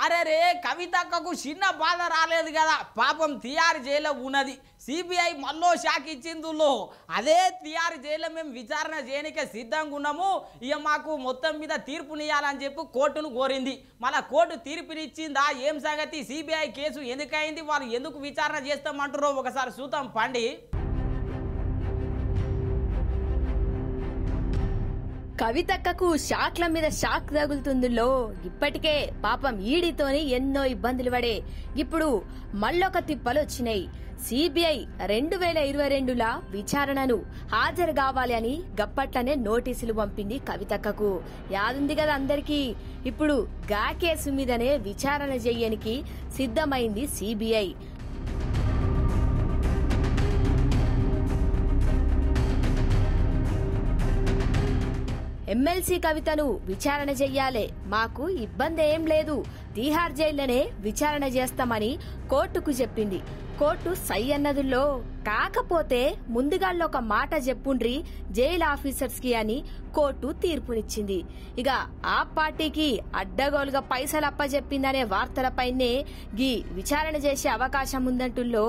అరే రే కవితక్కకు చిన్న బాధ రాలేదు కదా, పాపం తిహార్ జైల్లో ఉన్నది. సిబిఐ మళ్ళీ షాక్ ఇచ్చిందులో అదే తిహార్ జైల్లో మేము విచారణ చేయనికే సిద్ధంగా ఉన్నాము, ఇక మాకు మొత్తం మీద తీర్పునియాలని చెప్పి కోర్టును కోరింది. మళ్ళీ కోర్టు తీర్పునిచ్చిందా ఏం సంగతి, సిబిఐ కేసు ఎందుకైంది, వాళ్ళు ఎందుకు విచారణ చేస్తామంటారో ఒకసారి చూద్దాం పండి. కవితక్కకు షాక్ల మీద షాక్ తగులుతుందిలో. ఇప్పటికే పాపం ఈడితోని ఎన్నో ఇబ్బందులు పడే ఇప్పుడు మళ్ళొక తిప్పలు వచ్చినాయి. సిబిఐ 2022ల విచారణను హాజరు కావాలి అని గప్పట్లనే నోటీసులు పంపింది కవితక్కకు. యాదుంది కదా అందరికీ. ఇప్పుడు గా కేసు మీదనే విచారణ చెయ్యనికి సిద్ధమైంది సిబిఐ. ఎమ్మెల్సీ కవితను విచారణ చెయ్యాలే, మాకు ఇబ్బంది ఏం లేదు, తీహార్ జైల్లోనే విచారణ చేస్తామని కోర్టుకు చెప్పింది. కోర్టు సై అన్నదుల్లో. కాకపోతే ముందుగాల్లో ఒక మాట చెప్పుండ్రి జైల్ ఆఫీసర్స్ కి అని కోర్టు తీర్పునిచ్చింది. ఇక ఆ పార్టీకి అడ్డగోలుగా పైసలు అప్పచెప్పిందనే వార్తలపైనే గీ విచారణ చేసే అవకాశం ఉందంటుల్లో.